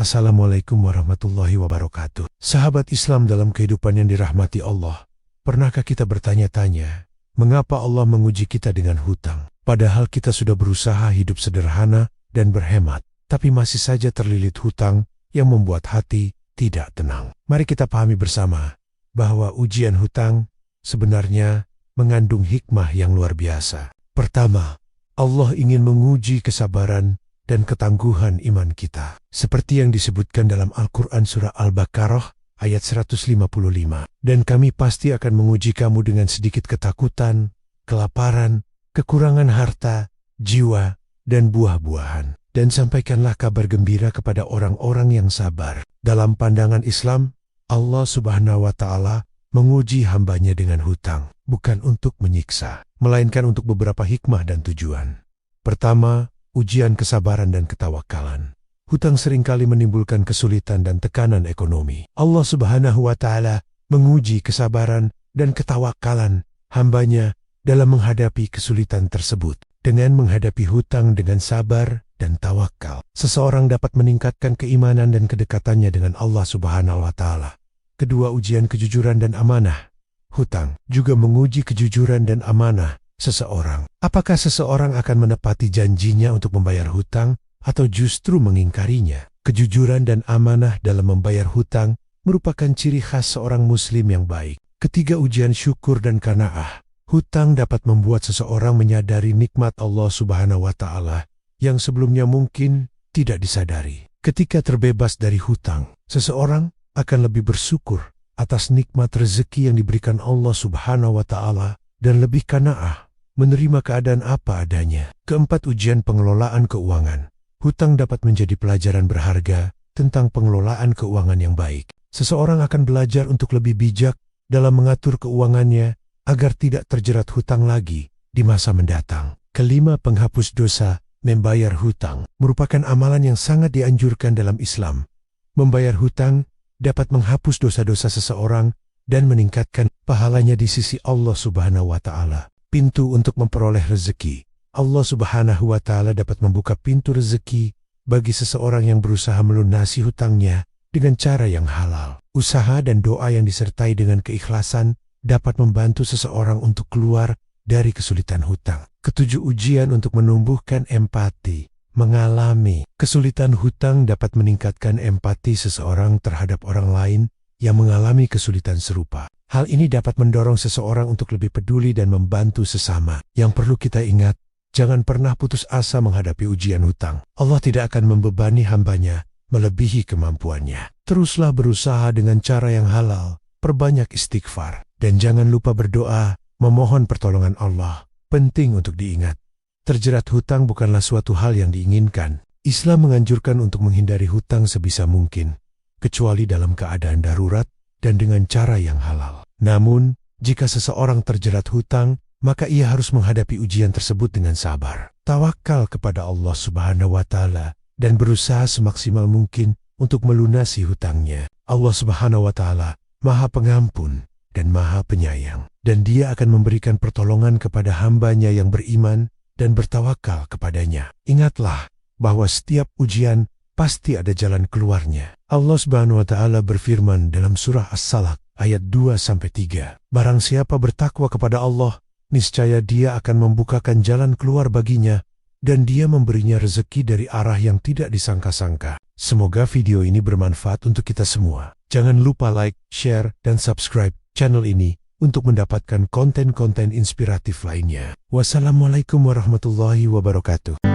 Assalamualaikum warahmatullahi wabarakatuh. Sahabat Islam dalam kehidupan yang dirahmati Allah, pernahkah kita bertanya-tanya, mengapa Allah menguji kita dengan hutang? Padahal kita sudah berusaha hidup sederhana dan berhemat, tapi masih saja terlilit hutang yang membuat hati tidak tenang. Mari kita pahami bersama bahwa ujian hutang sebenarnya mengandung hikmah yang luar biasa. Pertama, Allah ingin menguji kesabaran dan ketangguhan iman kita. Seperti yang disebutkan dalam Al-Quran surah Al-Baqarah ayat 155. Dan kami pasti akan menguji kamu dengan sedikit ketakutan, kelaparan, kekurangan harta, jiwa, dan buah-buahan. Dan sampaikanlah kabar gembira kepada orang-orang yang sabar. Dalam pandangan Islam, Allah Subhanahu wa Ta'ala menguji hambanya dengan hutang, bukan untuk menyiksa, melainkan untuk beberapa hikmah dan tujuan. Pertama, ujian kesabaran dan ketawakalan. Hutang seringkali menimbulkan kesulitan dan tekanan ekonomi. Allah Subhanahu wa Ta'ala menguji kesabaran dan ketawakalan hambanya dalam menghadapi kesulitan tersebut. Dengan menghadapi hutang dengan sabar dan tawakal, seseorang dapat meningkatkan keimanan dan kedekatannya dengan Allah Subhanahu wa Ta'ala. Kedua, ujian kejujuran dan amanah. Hutang juga menguji kejujuran dan amanah seseorang. Apakah seseorang akan menepati janjinya untuk membayar hutang atau justru mengingkarinya? Kejujuran dan amanah dalam membayar hutang merupakan ciri khas seorang muslim yang baik. Ketiga, ujian syukur dan qanaah. Hutang dapat membuat seseorang menyadari nikmat Allah Subhanahu wa Ta'ala yang sebelumnya mungkin tidak disadari. Ketika terbebas dari hutang, seseorang akan lebih bersyukur atas nikmat rezeki yang diberikan Allah Subhanahu wa Ta'ala dan lebih qanaah menerima keadaan apa adanya. Keempat, ujian pengelolaan keuangan. Hutang dapat menjadi pelajaran berharga tentang pengelolaan keuangan yang baik. Seseorang akan belajar untuk lebih bijak dalam mengatur keuangannya agar tidak terjerat hutang lagi di masa mendatang. Kelima, penghapus dosa. Membayar hutang merupakan amalan yang sangat dianjurkan dalam Islam. Membayar hutang dapat menghapus dosa-dosa seseorang dan meningkatkan pahalanya di sisi Allah Subhanahu wa Ta'ala. Pintu untuk memperoleh rezeki. Allah Subhanahu wa Ta'ala dapat membuka pintu rezeki bagi seseorang yang berusaha melunasi hutangnya dengan cara yang halal. Usaha dan doa yang disertai dengan keikhlasan dapat membantu seseorang untuk keluar dari kesulitan hutang. Ketujuh, ujian untuk menumbuhkan empati. Mengalami kesulitan hutang dapat meningkatkan empati seseorang terhadap orang lain yang mengalami kesulitan serupa. Hal ini dapat mendorong seseorang untuk lebih peduli dan membantu sesama. Yang perlu kita ingat, jangan pernah putus asa menghadapi ujian hutang. Allah tidak akan membebani hambanya melebihi kemampuannya. Teruslah berusaha dengan cara yang halal, perbanyak istighfar, dan jangan lupa berdoa, memohon pertolongan Allah. Penting untuk diingat, terjerat hutang bukanlah suatu hal yang diinginkan. Islam menganjurkan untuk menghindari hutang sebisa mungkin, kecuali dalam keadaan darurat dan dengan cara yang halal. Namun, jika seseorang terjerat hutang, maka ia harus menghadapi ujian tersebut dengan sabar. Tawakal kepada Allah Subhanahu wa Ta'ala dan berusaha semaksimal mungkin untuk melunasi hutangnya. Allah Subhanahu wa Ta'ala Maha Pengampun dan Maha Penyayang, dan Dia akan memberikan pertolongan kepada hambanya yang beriman dan bertawakal kepadanya. Ingatlah bahwa setiap ujian pasti ada jalan keluarnya. Allah Subhanahu wa Ta'ala berfirman dalam surah As-Salaq ayat 2-3. Barang siapa bertakwa kepada Allah, niscaya Dia akan membukakan jalan keluar baginya dan Dia memberinya rezeki dari arah yang tidak disangka-sangka. Semoga video ini bermanfaat untuk kita semua. Jangan lupa like, share, dan subscribe channel ini untuk mendapatkan konten-konten inspiratif lainnya. Wassalamualaikum warahmatullahi wabarakatuh.